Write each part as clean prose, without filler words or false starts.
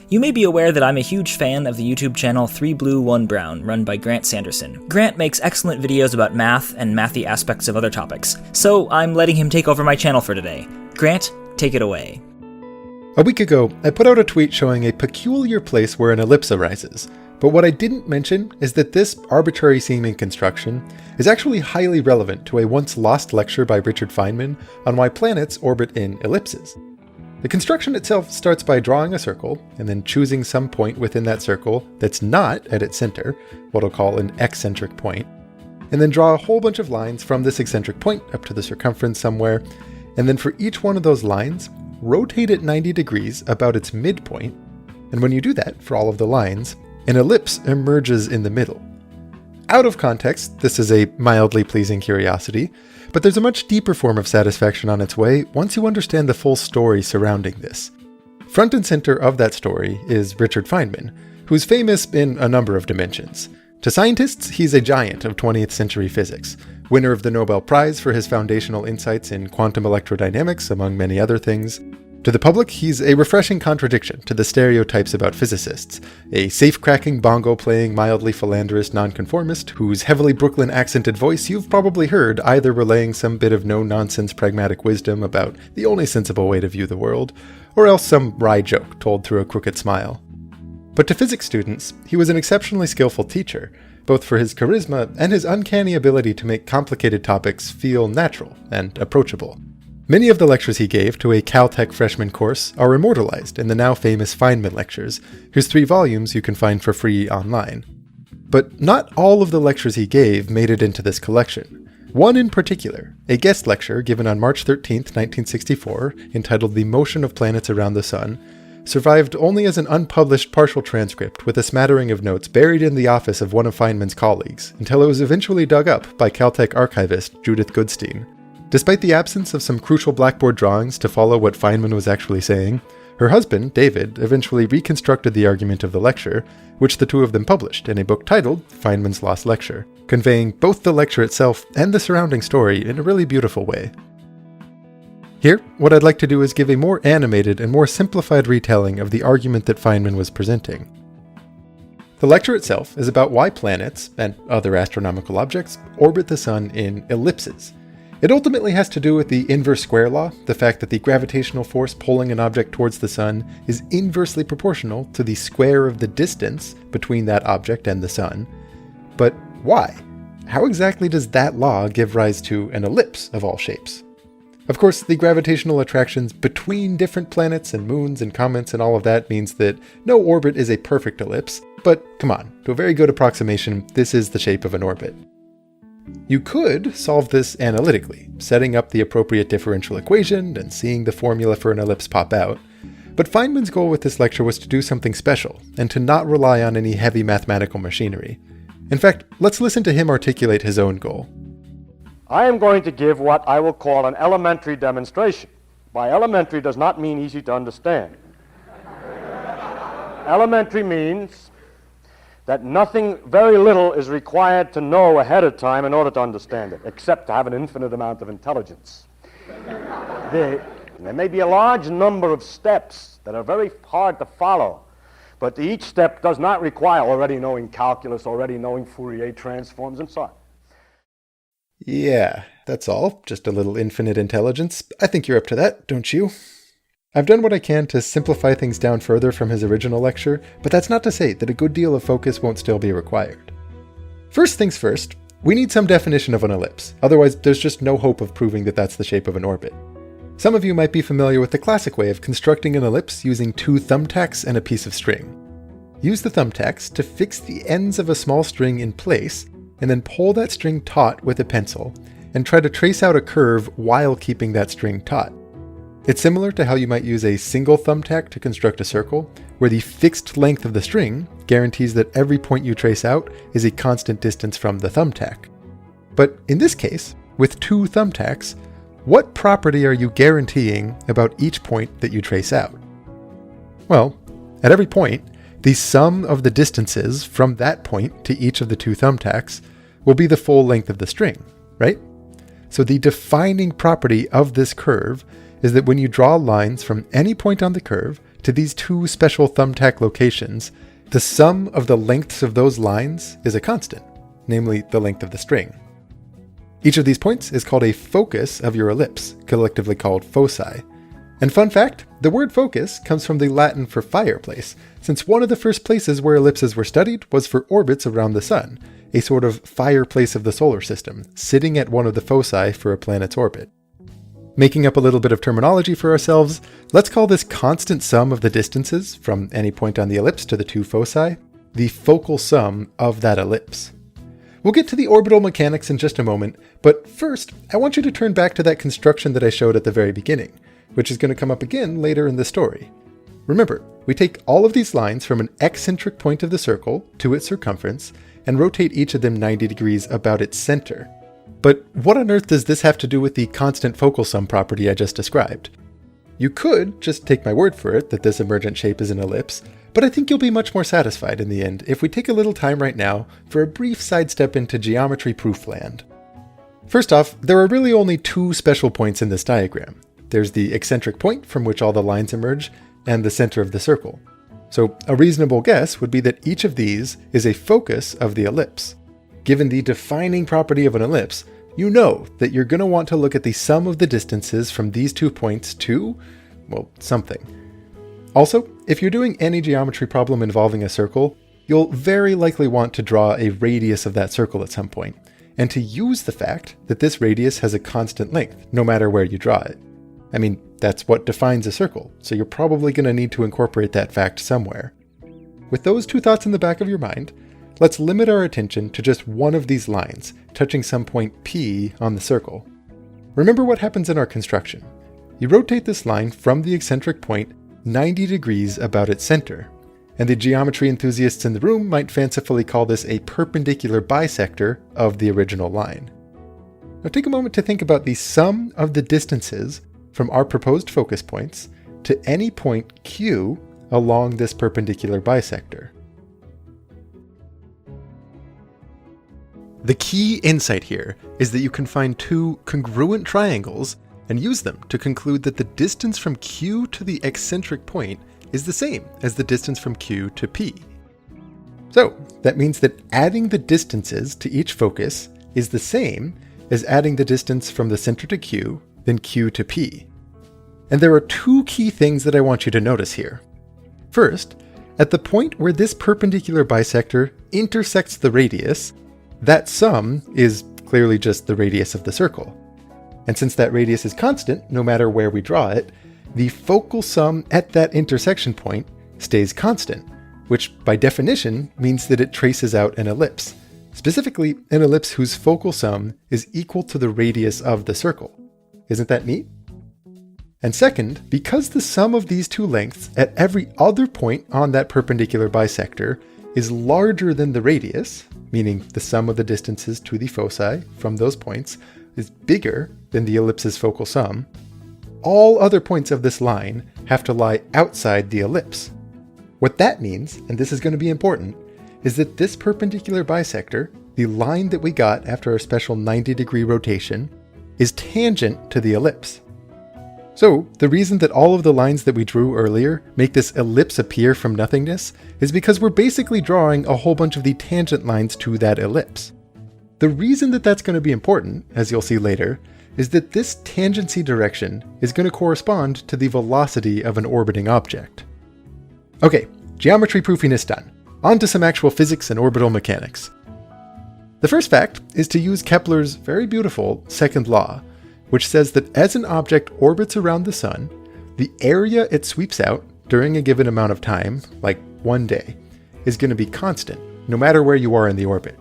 You may be aware that I'm a huge fan of the YouTube channel 3Blue1Brown, run by Grant Sanderson. Grant makes excellent videos about math and mathy aspects of other topics, so I'm letting him take over my channel for today. Grant, take it away. A week ago, I put out a tweet showing a peculiar place where an ellipse arises, but what I didn't mention is that this arbitrary-seeming construction is actually highly relevant to a once-lost lecture by Richard Feynman on why planets orbit in ellipses. The construction itself starts by drawing a circle, and then choosing some point within that circle that's not at its center, what I'll call an eccentric point, and then draw a whole bunch of lines from this eccentric point up to the circumference somewhere, and then for each one of those lines, rotate it 90 degrees about its midpoint, and when you do that for all of the lines, an ellipse emerges in the middle. Out of context, this is a mildly pleasing curiosity, but there's a much deeper form of satisfaction on its way once you understand the full story surrounding this. Front and center of that story is Richard Feynman, who's famous in a number of dimensions. To scientists, he's a giant of 20th century physics, winner of the Nobel Prize for his foundational insights in quantum electrodynamics, among many other things. To the public, he's a refreshing contradiction to the stereotypes about physicists, a safe-cracking, bongo-playing, mildly philanderous nonconformist whose heavily Brooklyn-accented voice you've probably heard either relaying some bit of no-nonsense pragmatic wisdom about the only sensible way to view the world, or else some wry joke told through a crooked smile. But to physics students, he was an exceptionally skillful teacher, both for his charisma and his uncanny ability to make complicated topics feel natural and approachable. Many of the lectures he gave to a Caltech freshman course are immortalized in the now famous Feynman lectures, whose 3 volumes you can find for free online. But not all of the lectures he gave made it into this collection. One in particular, a guest lecture given on March 13, 1964, entitled The Motion of Planets Around the Sun, survived only as an unpublished partial transcript with a smattering of notes buried in the office of one of Feynman's colleagues, until it was eventually dug up by Caltech archivist Judith Goodstein. Despite the absence of some crucial blackboard drawings to follow what Feynman was actually saying, her husband, David, eventually reconstructed the argument of the lecture, which the two of them published in a book titled Feynman's Lost Lecture, conveying both the lecture itself and the surrounding story in a really beautiful way. Here, what I'd like to do is give a more animated and more simplified retelling of the argument that Feynman was presenting. The lecture itself is about why planets, and other astronomical objects, orbit the sun in ellipses. It ultimately has to do with the inverse square law, the fact that the gravitational force pulling an object towards the sun is inversely proportional to the square of the distance between that object and the sun. But why? How exactly does that law give rise to an ellipse of all shapes? Of course, the gravitational attractions between different planets and moons and comets and all of that means that no orbit is a perfect ellipse, but come on, to a very good approximation, this is the shape of an orbit. You could solve this analytically, setting up the appropriate differential equation and seeing the formula for an ellipse pop out. But Feynman's goal with this lecture was to do something special, and to not rely on any heavy mathematical machinery. In fact, let's listen to him articulate his own goal. I am going to give what I will call an elementary demonstration. By elementary does not mean easy to understand. Elementary means that nothing, very little, is required to know ahead of time in order to understand it, except to have an infinite amount of intelligence. There may be a large number of steps that are very hard to follow, but each step does not require already knowing calculus, already knowing Fourier transforms, and so on. Yeah, that's all. Just a little infinite intelligence. I think you're up to that, don't you? I've done what I can to simplify things down further from his original lecture, but that's not to say that a good deal of focus won't still be required. First things first, we need some definition of an ellipse, otherwise there's just no hope of proving that that's the shape of an orbit. Some of you might be familiar with the classic way of constructing an ellipse using 2 thumbtacks and a piece of string. Use the thumbtacks to fix the ends of a small string in place, and then pull that string taut with a pencil, and try to trace out a curve while keeping that string taut. It's similar to how you might use a single thumbtack to construct a circle, where the fixed length of the string guarantees that every point you trace out is a constant distance from the thumbtack. But in this case, with 2 thumbtacks, what property are you guaranteeing about each point that you trace out? Well, at every point, the sum of the distances from that point to each of the 2 thumbtacks will be the full length of the string, right? So the defining property of this curve is that when you draw lines from any point on the curve to these two special thumbtack locations, the sum of the lengths of those lines is a constant, namely the length of the string. Each of these points is called a focus of your ellipse, collectively called foci. And fun fact, the word focus comes from the Latin for fireplace, since one of the first places where ellipses were studied was for orbits around the sun, a sort of fireplace of the solar system, sitting at one of the foci for a planet's orbit. Making up a little bit of terminology for ourselves, let's call this constant sum of the distances from any point on the ellipse to the two foci the focal sum of that ellipse. We'll get to the orbital mechanics in just a moment, but first, I want you to turn back to that construction that I showed at the very beginning, which is going to come up again later in the story. Remember, we take all of these lines from an eccentric point of the circle to its circumference and rotate each of them 90 degrees about its center. But what on earth does this have to do with the constant focal sum property I just described? You could just take my word for it that this emergent shape is an ellipse, but I think you'll be much more satisfied in the end if we take a little time right now for a brief sidestep into geometry proof land. First off, there are really only two special points in this diagram. There's the eccentric point from which all the lines emerge, and the center of the circle. So a reasonable guess would be that each of these is a focus of the ellipse. Given the defining property of an ellipse, you know that you're going to want to look at the sum of the distances from these 2 points to, well, something. Also, if you're doing any geometry problem involving a circle, you'll very likely want to draw a radius of that circle at some point, and to use the fact that this radius has a constant length, no matter where you draw it. I mean, that's what defines a circle, so you're probably going to need to incorporate that fact somewhere. With those two thoughts in the back of your mind, let's limit our attention to just one of these lines, touching some point P on the circle. Remember what happens in our construction. You rotate this line from the eccentric point 90 degrees about its center, and the geometry enthusiasts in the room might fancifully call this a perpendicular bisector of the original line. Now take a moment to think about the sum of the distances from our proposed focus points to any point Q along this perpendicular bisector. The key insight here is that you can find two congruent triangles and use them to conclude that the distance from Q to the eccentric point is the same as the distance from Q to P. So that means that adding the distances to each focus is the same as adding the distance from the center to Q, then Q to P. And there are two key things that I want you to notice here. First, at the point where this perpendicular bisector intersects the radius, that sum is clearly just the radius of the circle. And since that radius is constant, no matter where we draw it, the focal sum at that intersection point stays constant, which by definition means that it traces out an ellipse. Specifically, an ellipse whose focal sum is equal to the radius of the circle. Isn't that neat? And second, because the sum of these two lengths at every other point on that perpendicular bisector is larger than the radius, meaning the sum of the distances to the foci from those points is bigger than the ellipse's focal sum, all other points of this line have to lie outside the ellipse. What that means, and this is going to be important, is that this perpendicular bisector, the line that we got after our special 90-degree rotation, is tangent to the ellipse. So, the reason that all of the lines that we drew earlier make this ellipse appear from nothingness is because we're basically drawing a whole bunch of the tangent lines to that ellipse. The reason that that's going to be important, as you'll see later, is that this tangency direction is going to correspond to the velocity of an orbiting object. Okay, geometry proofing is done. On to some actual physics and orbital mechanics. The first fact is to use Kepler's very beautiful second law, which says that as an object orbits around the sun, the area it sweeps out during a given amount of time, like one day, is going to be constant, no matter where you are in the orbit.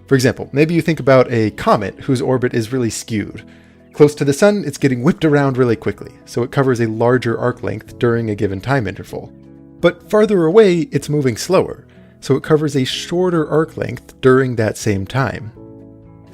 For example, maybe you think about a comet whose orbit is really skewed. Close to the sun, it's getting whipped around really quickly, so it covers a larger arc length during a given time interval. But farther away, it's moving slower, so it covers a shorter arc length during that same time.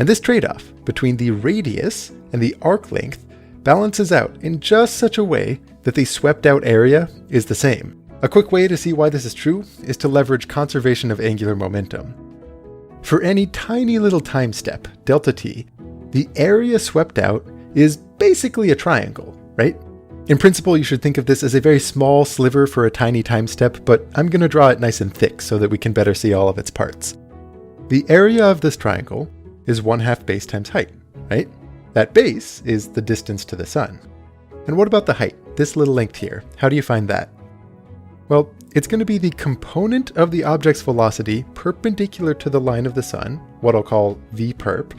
And this trade-off between the radius and the arc length balances out in just such a way that the swept out area is the same. A quick way to see why this is true is to leverage conservation of angular momentum. For any tiny little time step, delta t, the area swept out is basically a triangle, right? In principle, you should think of this as a very small sliver for a tiny time step, but I'm going to draw it nice and thick so that we can better see all of its parts. The area of this triangle is 1/2 base times height, right? That base is the distance to the sun. And what about the height, this little length here? How do you find that? Well, it's going to be the component of the object's velocity perpendicular to the line of the sun, what I'll call v perp,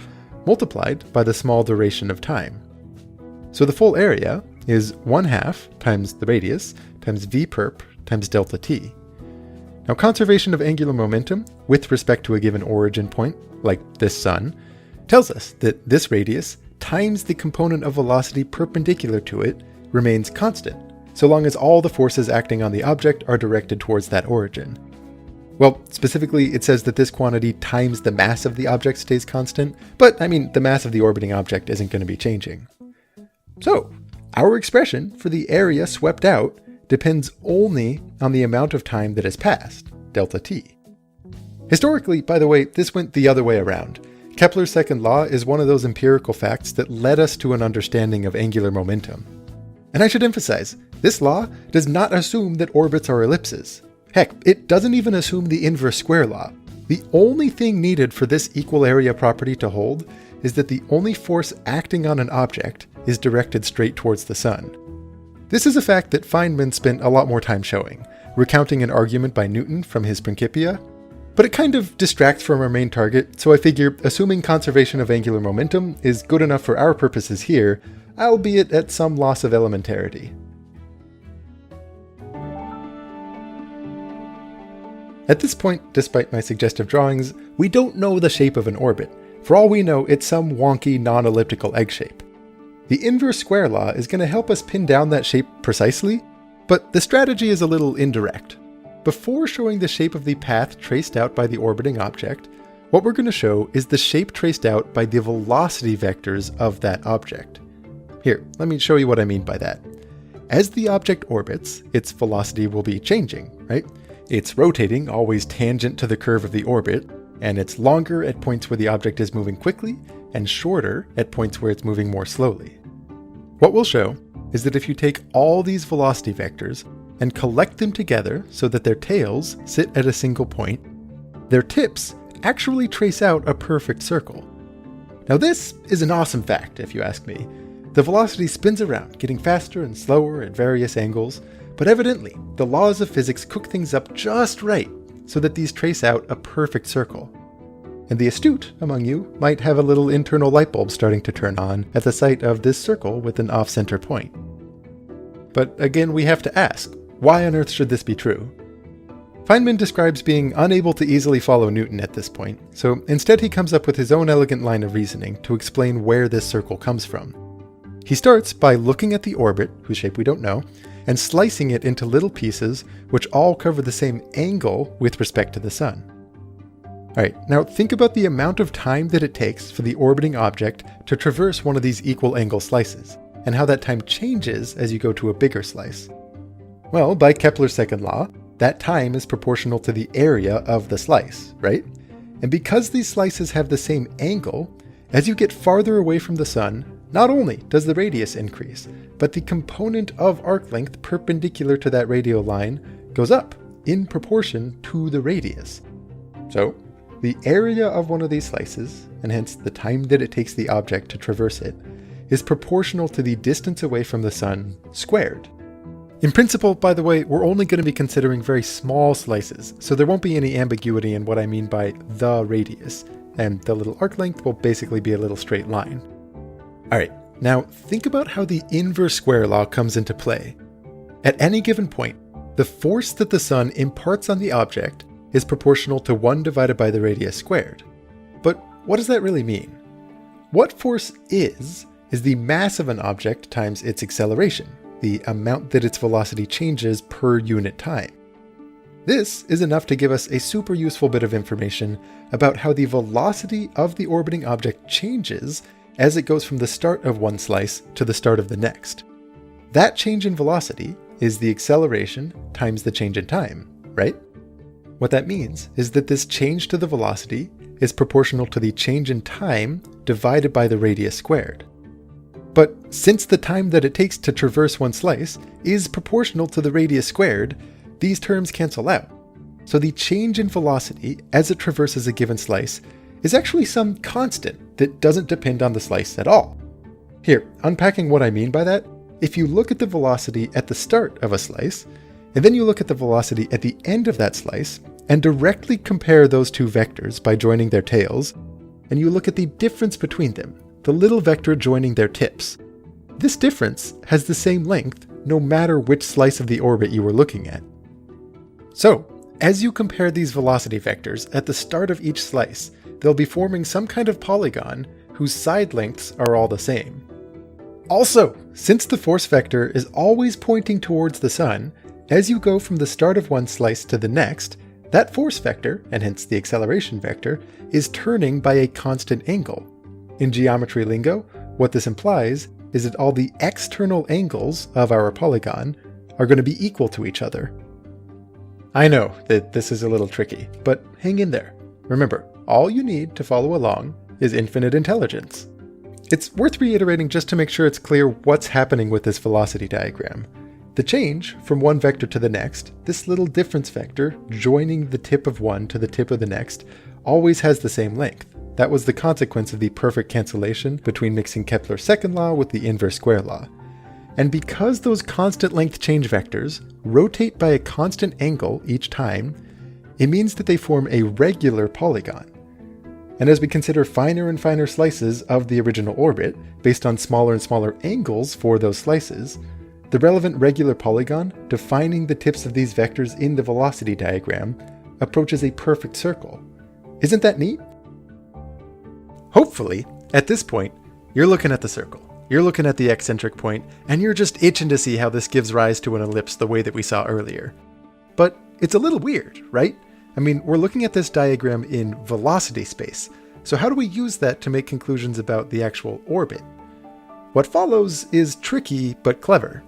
multiplied by the small duration of time. So the full area is 1/2 times the radius times v perp times delta t. Now, conservation of angular momentum with respect to a given origin point, like this sun, tells us that this radius times the component of velocity perpendicular to it remains constant, so long as all the forces acting on the object are directed towards that origin. Well, specifically, it says that this quantity times the mass of the object stays constant, but the mass of the orbiting object isn't going to be changing. So, our expression for the area swept out depends only on the amount of time that has passed, delta t. Historically, by the way, this went the other way around. Kepler's second law is one of those empirical facts that led us to an understanding of angular momentum. And I should emphasize, this law does not assume that orbits are ellipses. Heck, it doesn't even assume the inverse square law. The only thing needed for this equal area property to hold is that the only force acting on an object is directed straight towards the sun. This is a fact that Feynman spent a lot more time showing, recounting an argument by Newton from his Principia, but it kind of distracts from our main target, so I figure assuming conservation of angular momentum is good enough for our purposes here, albeit at some loss of elementarity. At this point, despite my suggestive drawings, we don't know the shape of an orbit. For all we know, it's some wonky non-elliptical egg shape. The inverse square law is going to help us pin down that shape precisely, but the strategy is a little indirect. Before showing the shape of the path traced out by the orbiting object, what we're going to show is the shape traced out by the velocity vectors of that object. Here, let me show you what I mean by that. As the object orbits, its velocity will be changing, right? It's rotating, always tangent to the curve of the orbit, and it's longer at points where the object is moving quickly, and shorter at points where it's moving more slowly. What we'll show is that if you take all these velocity vectors and collect them together so that their tails sit at a single point, their tips actually trace out a perfect circle. Now this is an awesome fact, if you ask me. The velocity spins around, getting faster and slower at various angles, but evidently the laws of physics cook things up just right so that these trace out a perfect circle. And the astute among you might have a little internal light bulb starting to turn on at the sight of this circle with an off-center point. But again, we have to ask, why on earth should this be true? Feynman describes being unable to easily follow Newton at this point, so instead he comes up with his own elegant line of reasoning to explain where this circle comes from. He starts by looking at the orbit, whose shape we don't know, and slicing it into little pieces which all cover the same angle with respect to the sun. Alright, now think about the amount of time that it takes for the orbiting object to traverse one of these equal angle slices, and how that time changes as you go to a bigger slice. Well, by Kepler's second law, that time is proportional to the area of the slice, right? And because these slices have the same angle, as you get farther away from the sun, not only does the radius increase, but the component of arc length perpendicular to that radial line goes up in proportion to the radius. So, the area of one of these slices, and hence the time that it takes the object to traverse it, is proportional to the distance away from the sun squared. In principle, by the way, we're only going to be considering very small slices, so there won't be any ambiguity in what I mean by the radius, and the little arc length will basically be a little straight line. Alright, now think about how the inverse square law comes into play. At any given point, the force that the sun imparts on the object is proportional to 1 divided by the radius squared. But what does that really mean? What force is the mass of an object times its acceleration, the amount that its velocity changes per unit time. This is enough to give us a super useful bit of information about how the velocity of the orbiting object changes as it goes from the start of one slice to the start of the next. That change in velocity is the acceleration times the change in time, right? What that means is that this change to the velocity is proportional to the change in time divided by the radius squared. But since the time that it takes to traverse one slice is proportional to the radius squared, these terms cancel out. So the change in velocity as it traverses a given slice is actually some constant that doesn't depend on the slice at all. Here, unpacking what I mean by that, if you look at the velocity at the start of a slice, and then you look at the velocity at the end of that slice, and directly compare those two vectors by joining their tails, and you look at the difference between them, the little vector joining their tips. This difference has the same length no matter which slice of the orbit you were looking at. So, as you compare these velocity vectors at the start of each slice, they'll be forming some kind of polygon whose side lengths are all the same. Also, since the force vector is always pointing towards the sun, as you go from the start of one slice to the next, that force vector, and hence the acceleration vector, is turning by a constant angle. In geometry lingo, what this implies is that all the external angles of our polygon are going to be equal to each other. I know that this is a little tricky, but hang in there. Remember, all you need to follow along is infinite intelligence. It's worth reiterating just to make sure it's clear what's happening with this velocity diagram. The change from one vector to the next, this little difference vector joining the tip of one to the tip of the next, always has the same length. That was the consequence of the perfect cancellation between mixing Kepler's second law with the inverse square law. And because those constant length change vectors rotate by a constant angle each time, it means that they form a regular polygon. And as we consider finer and finer slices of the original orbit, based on smaller and smaller angles for those slices, the relevant regular polygon defining the tips of these vectors in the velocity diagram approaches a perfect circle. Isn't that neat? Hopefully, at this point, you're looking at the circle. You're looking at the eccentric point, and you're just itching to see how this gives rise to an ellipse the way that we saw earlier. But it's a little weird, right? I mean, we're looking at this diagram in velocity space, so how do we use that to make conclusions about the actual orbit? What follows is tricky but clever.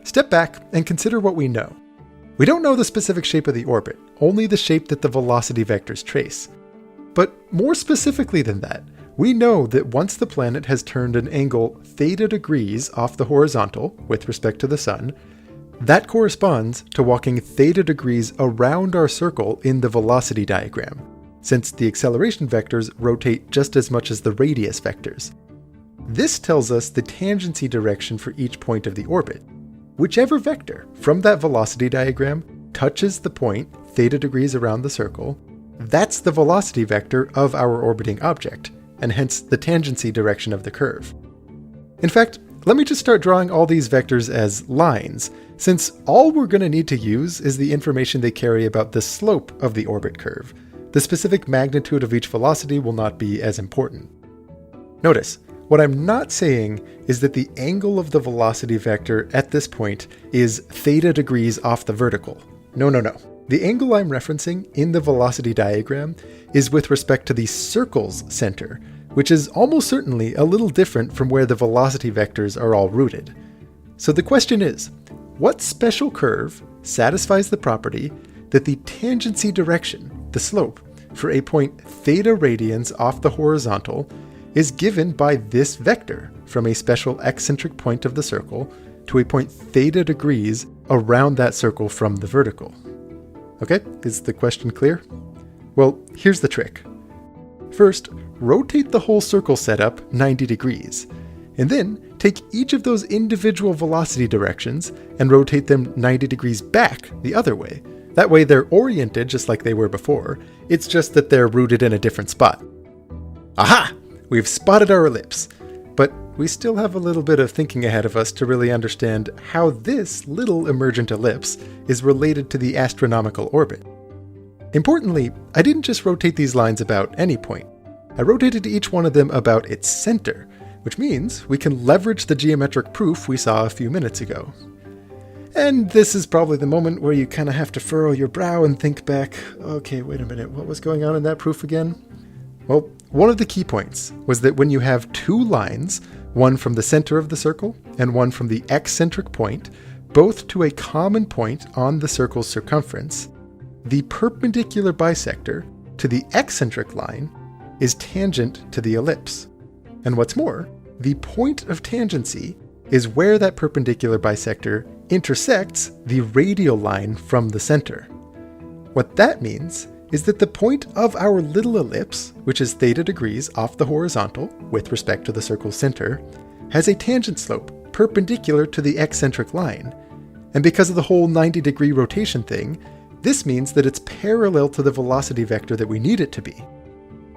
Step back and consider what we know. We don't know the specific shape of the orbit, only the shape that the velocity vectors trace. But more specifically than that, we know that once the planet has turned an angle theta degrees off the horizontal with respect to the sun, that corresponds to walking theta degrees around our circle in the velocity diagram, since the acceleration vectors rotate just as much as the radius vectors. This tells us the tangency direction for each point of the orbit. Whichever vector from that velocity diagram touches the point theta degrees around the circle, that's the velocity vector of our orbiting object, and hence the tangency direction of the curve. In fact, let me just start drawing all these vectors as lines, since all we're going to need to use is the information they carry about the slope of the orbit curve. The specific magnitude of each velocity will not be as important. Notice, what I'm not saying is that the angle of the velocity vector at this point is theta degrees off the vertical. No. The angle I'm referencing in the velocity diagram is with respect to the circle's center, which is almost certainly a little different from where the velocity vectors are all rooted. So the question is, what special curve satisfies the property that the tangency direction, the slope, for a point theta radians off the horizontal is given by this vector from a special eccentric point of the circle to a point theta degrees around that circle from the vertical? Okay, is the question clear? Well, here's the trick. First, rotate the whole circle setup 90 degrees, and then take each of those individual velocity directions and rotate them 90 degrees back the other way. That way they're oriented just like they were before, it's just that they're rooted in a different spot. Aha! We've spotted our ellipse, but we still have a little bit of thinking ahead of us to really understand how this little emergent ellipse is related to the astronomical orbit. Importantly, I didn't just rotate these lines about any point. I rotated each one of them about its center, which means we can leverage the geometric proof we saw a few minutes ago. And this is probably the moment where you kind of have to furrow your brow and think back, okay, wait a minute, what was going on in that proof again? Well, one of the key points was that when you have two lines, one from the center of the circle and one from the eccentric point, both to a common point on the circle's circumference, the perpendicular bisector to the eccentric line is tangent to the ellipse. And what's more, the point of tangency is where that perpendicular bisector intersects the radial line from the center. What that means is that the point of our little ellipse, which is theta degrees off the horizontal with respect to the circle's center, has a tangent slope perpendicular to the eccentric line. And because of the whole 90-degree rotation thing, this means that it's parallel to the velocity vector that we need it to be.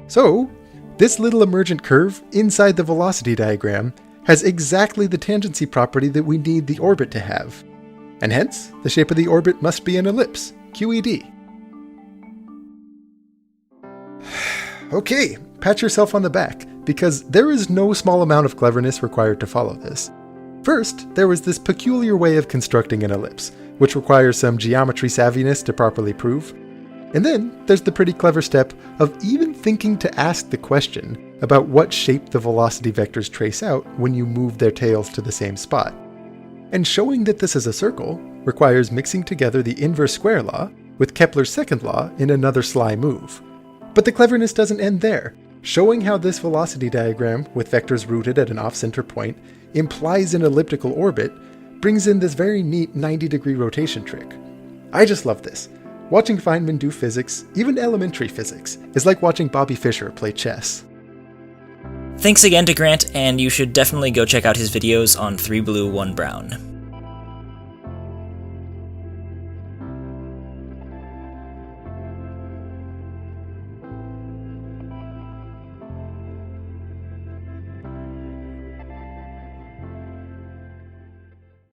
So, this little emergent curve inside the velocity diagram has exactly the tangency property that we need the orbit to have. And hence, the shape of the orbit must be an ellipse, QED. Okay, pat yourself on the back, because there is no small amount of cleverness required to follow this. First, there was this peculiar way of constructing an ellipse, which requires some geometry savviness to properly prove. And then there's the pretty clever step of even thinking to ask the question about what shape the velocity vectors trace out when you move their tails to the same spot. And showing that this is a circle requires mixing together the inverse square law with Kepler's second law in another sly move. But the cleverness doesn't end there. Showing how this velocity diagram, with vectors rooted at an off-center point, implies an elliptical orbit brings in this very neat 90-degree rotation trick. I just love this. Watching Feynman do physics, even elementary physics, is like watching Bobby Fischer play chess. Thanks again to Grant, and you should definitely go check out his videos on 3Blue1Brown.